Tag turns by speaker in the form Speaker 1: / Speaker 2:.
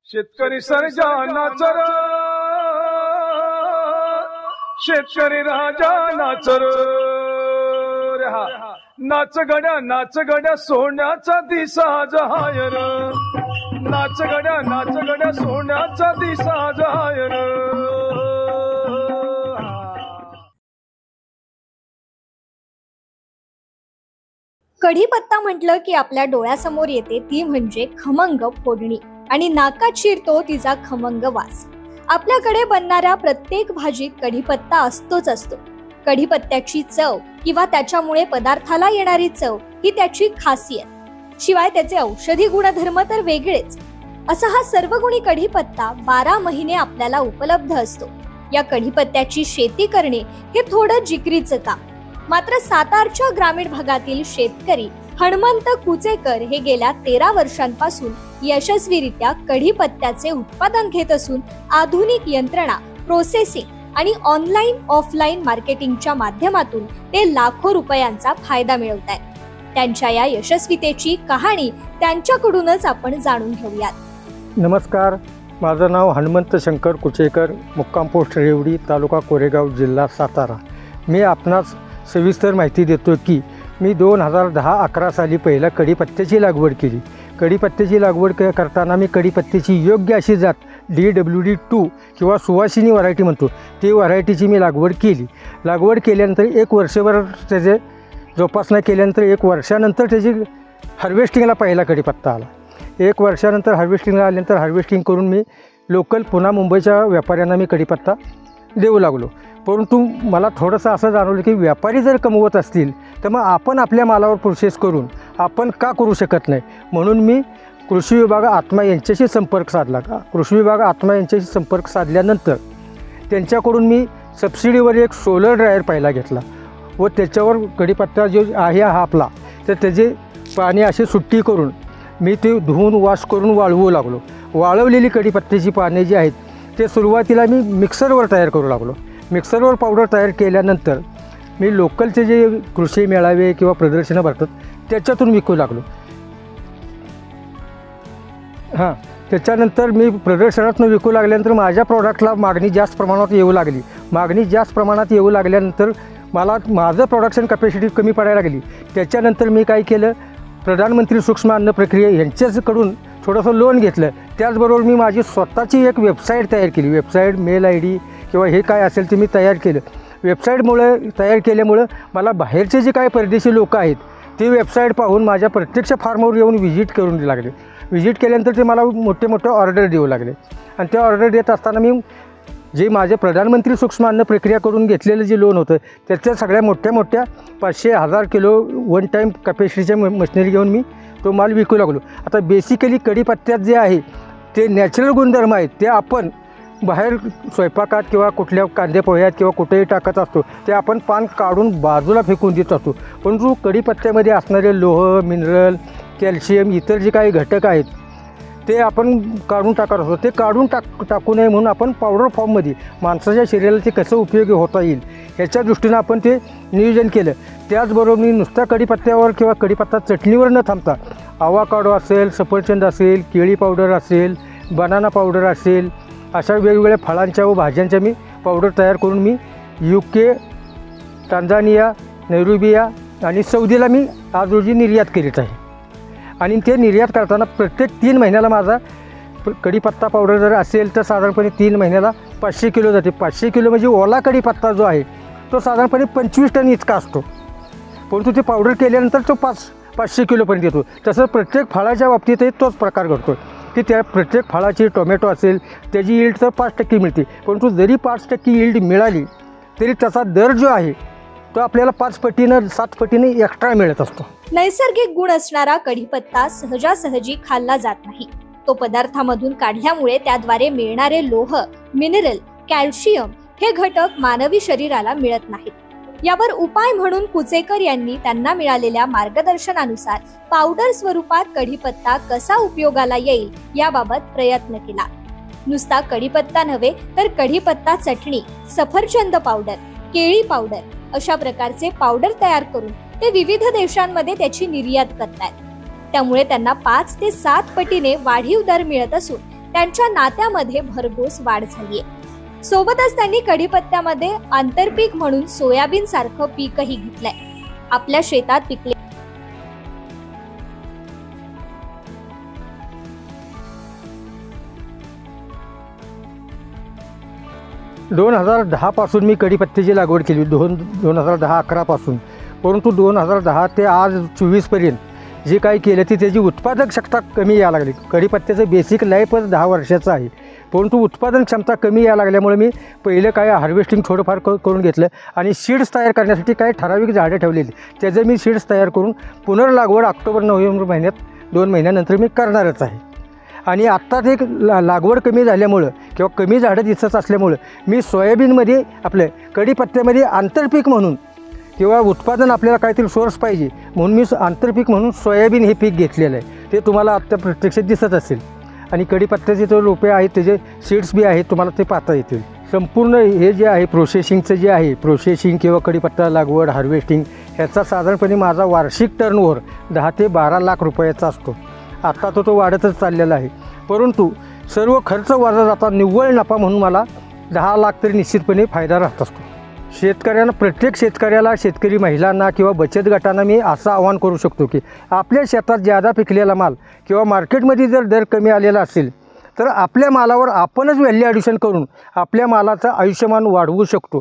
Speaker 1: शेतकरी सर्जा नाचर, शेतकरी राजा नाचर, नाच गड्या सोन्याचा दिसा जहायर, नाच गड्या सोन्याचा दिसा जहायर।
Speaker 2: कढीपत्ता म्हटलं की आपल्या डोळ्यासमोर येते ती म्हणजे खमंग फोडणी आणि नाकात शिरतो तिचा खमंग वास। आपल्याकडे बनणाऱ्या प्रत्येक भाजीत कढीपत्ता असतो। कढीपत्त्याची चव किंवा त्याच्यामुळे पदार्थाला येणारी चव ही त्याची खासियत, शिवाय त्याचे औषधी गुणधर्म तर वेगळेच। असा हा सर्वगुणी कढीपत्ता 12 महिने आपल्याला उपलब्ध असतो। या कढीपत्त्याची शेती करणे हे थोडं जिकरीचं काम, मात्र सातारच्या ग्रामीण भागातील शेतकरी हनुमंत कुचेकर हे गेल्या 13 वर्षांपासून यशस्वीरित्या कढीपत्त्याचे उत्पादन घेत असून आधुनिक यंत्रणा, प्रोसेसिंग आणि ऑनलाईन ऑफलाईन मार्केटिंगच्या माध्यमातून ते लाखो रुपयांचा फायदा मिळवत आहेत। त्यांच्या या यशस्वीतेची कहाणी त्यांच्याकडूनच आपण जाणून घेऊयात।
Speaker 3: नमस्कार, माझं नाव हनुमंत शंकर कुचेकर, मुक्काम पोस्ट रेवडी, तालुका कोरेगाव, जिल्हा सातारा। मी आपणास सविस्तर माहिती देतो की मी 2010-11 साली पहिला कढीपत्त्याची लागवड केली। कढीपत्त्याची लागवड करताना मी कढीपत्त्याची योग्य अशी जात DWD2 किंवा सुवासिनी व्हरायटी म्हणतो ती व्हरायटीची मी लागवड केली। लागवड केल्यानंतर 1 वर्षभर त्याचे जोपासना केल्यानंतर 1 वर्षानंतर त्याची हार्वेस्टिंगला पहिला कढीपत्ता आला। 1 वर्षानंतर हार्वेस्टिंगला आल्यानंतर हार्वेस्टिंग करून मी लोकल पुन्हा मुंबईच्या व्यापाऱ्यांना मी कढीपत्ता देऊ लागलो। परंतु मला थोडंसं असं जाणवलं की व्यापारी जर कमवत असतील तर मग आपण आपल्या मालावर प्रोसेस करून आपण का करू शकत नाही, म्हणून मी कृषी विभाग आत्मा यांच्याशी संपर्क साधला। कृषी विभाग आत्मा यांच्याशी संपर्क साधल्यानंतर त्यांच्याकडून मी सबसिडीवर एक सोलर ड्रायर पहिला घेतला व त्याच्यावर कढीपत्ता जो आहे हा आपला तर त्याचे पाणी अशी सुट्टी करून मी ते धुवून वॉश करून वाळवू लागलो। वाळवलेली कढीपत्त्याची पाने जी आहेत ते सुरुवातीला मी मिक्सरवर तयार करू लागलो। मिक्सरवर पावडर तयार केल्यानंतर मी लोकलचे जे कृषी मेळावे किंवा प्रदर्शनं भरतात त्याच्यातून विकू लागलो। त्याच्यानंतर मी प्रदर्शनातून विकू लागल्यानंतर माझ्या प्रॉडक्टला मागणी जास्त प्रमाणात येऊ लागली। मागणी जास्त प्रमाणात येऊ लागल्यानंतर मला माझं प्रोडक्शन कॅपॅसिटी कमी पडायला लागली। त्याच्यानंतर मी काय केलं, प्रधानमंत्री सूक्ष्म अन्न प्रक्रिया यांच्याकडून थोडंसं लोन घेतलं। त्याचबरोबर मी माझी स्वतःची एक वेबसाईट तयार केली। वेबसाईट, मेल ID किंवा हे काय असेल ते मी तयार केलं। वेबसाईटमुळे तयार केल्यामुळं मला बाहेरचे जे काही परदेशी लोक आहेत ते वेबसाईट पाहून माझ्या प्रत्यक्ष फार्मवर येऊन व्हिजिट करून लागले। व्हिजिट केल्यानंतर ते मला मोठे ऑर्डर देऊ लागले आणि त्या ऑर्डर देत असताना मी जे माझे प्रधानमंत्री सूक्ष्म अन्न प्रक्रिया करून घेतलेलं जे लोन होतं त्याच्या सगळ्या मोठ्या 500-1000 किलो वन टाईम कॅपॅसिटीच्या मशिनरी घेऊन मी तो माल विकू लागलो। आता बेसिकली कढीपत्त्यात जे आहे ते नॅचरल गुणधर्म आहेत ते आपण बाहेर स्वयंपाकात किंवा कुठल्या कांदे पोह्यात किंवा कुठेही टाकत असतो ते आपण पान काढून बाजूला फेकून देत असतो, परंतु कढीपत्त्यामध्ये असणारे लोह, मिनरल, कॅल्शियम इतर जे काही घटक आहेत ते आपण काढून टाकत असतो। ते काढून टाकू नये म्हणून आपण पावडर फॉर्ममध्ये माणसाच्या शरीराला ते कसं उपयोगी होता येईल ह्याच्या दृष्टीनं आपण ते नियोजन केलं। त्याचबरोबर मी नुसत्या कढीपत्त्यावर किंवा कढीपत्ता चटणीवर न थांबता आवाकाडो असेल, सफरचंद असेल, केळी पावडर असेल, बनाना पावडर असेल, अशा वेगवेगळ्या फळांच्या व भाज्यांच्या मी पावडर तयार करून मी UK, टांझानिया, नैरोबिया आणि सौदीला मी आज रोजी निर्यात करीत आहे। आणि ते निर्यात करताना प्रत्येक 3 महिन्याला माझा कढीपत्ता पावडर जर असेल तर साधारणपणे 3 महिन्याला 500 किलो जाते। 500 किलो म्हणजे ओला कढीपत्ता जो आहे तो साधारणपणे 25 टन इतका असतो, परंतु ते पावडर केल्यानंतर तो 500 किलोपर्यंत येतो। तसं प्रत्येक फळाच्या बाबतीतही तोच प्रकार घडतो की त्या प्रत्येक फळाची, टोमॅटो असेल त्याची यील्ड तर 5% मिळते, परंतु जरी 5% यील्ड मिळाली तरी त्याचा दर जो आहे तो आपल्याला 5 पटीनं 7 पटीने एक्स्ट्रा मिळत असतो।
Speaker 2: नैसर्गिक गुण असणारा कढीपत्ता सहजासहजी खाल्ला जात नाही। तो पदार्थामधून काढल्यामुळे त्याद्वारे मिळणारे लोह, मिनरल, कॅल्शियम हे घटक मानवी शरीराला मिळत नाहीत। यावर उपाय म्हणून कुचेकर यांनी त्यांना मिळालेल्या मार्गदर्शनानुसार पावडर स्वरूपात कढीपत्ता कसा उपयोगाला येईल याबाबत प्रयत्न केला। नुसता कढीपत्ता नव्हे तर कढीपत्ता चटणी, सफरचंद पावडर, केळी पावडर अशा प्रकारचे पावडर तयार करून ते विविध देशांमध्ये त्याची निर्यात करतात। त्यामुळे त्यांना 5 ते 7 पटीने वाढीव दर मिळत असून त्यांच्या नात्यामध्ये भरघोस वाढ झालीय. सोबतच त्यांनी कढीपत्त्यामध्ये आंतरपीक म्हणून सोयाबीन सारखं पीकही घेतलंय. आपल्या शेतात पिकले
Speaker 3: 2010 पासून मी कढीपत्त्याची लागवड केली. 2010-11 पासून. परंतु 2010 ते आज 24 पर्यंत जे काही केलं ते त्याची उत्पादक क्षमता कमी यायला लागली. कढीपत्त्याचं बेसिक लाईफच 10 वर्षाचं आहे, परंतु उत्पादन क्षमता कमी यायला लागल्यामुळे मी पहिलं काय हार्वेस्टिंग थोडंफार करून घेतलं आणि सीड्स तयार करण्यासाठी काही ठराविक झाडं ठेवलेली. त्याचं मी सीड्स तयार करून पुनर्लागवड ऑक्टोबर-नोव्हेंबर महिन्यात 2 महिन्यानंतर मी करणारच आहे. आणि आत्ता ते लागवड कमी झाल्यामुळं किंवा कमी झाडं दिसत असल्यामुळं मी सोयाबीनमध्ये आपलं कढीपत्त्यामध्ये आंतरपीक म्हणून किंवा उत्पादन आपल्याला काहीतरी सोर्स पाहिजे म्हणून मी आंतरपीक म्हणून सोयाबीन हे पीक घेतलेलं आहे. ते तुम्हाला आत्ता प्रत्यक्षात दिसत असेल. आणि कढीपत्त्याचे जे रोपे आहेत त्याचे सीड्स बी आहेत, तुम्हाला ते पाहता येतील. संपूर्ण हे जे आहे प्रोसेसिंगचं जे आहे प्रोसेसिंग किंवा कढीपत्ता लागवड हार्वेस्टिंग ह्याचा साधारणपणे माझा वार्षिक टर्नओव्हर 10 ते 12 लाख रुपयाचा असतो. आत्ता तो वाढतच चाललेला आहे. परंतु सर्व खर्च वाढत जाता निव्वळ नफा म्हणून मला 10 लाख तरी निश्चितपणे फायदा राहत असतो. शेतकऱ्यांना, प्रत्येक शेतकऱ्याला, शेतकरी महिलांना किंवा बचत गटांना मी असं आवाहन करू शकतो की आपल्या शेतात ज्यादा पिकलेला माल किंवा मार्केटमध्ये जर दर कमी आलेला असेल तर आपल्या मालावर आपणच व्हॅल्यू ॲडिशन करून आपल्या मालाचं आयुष्यमान वाढवू शकतो.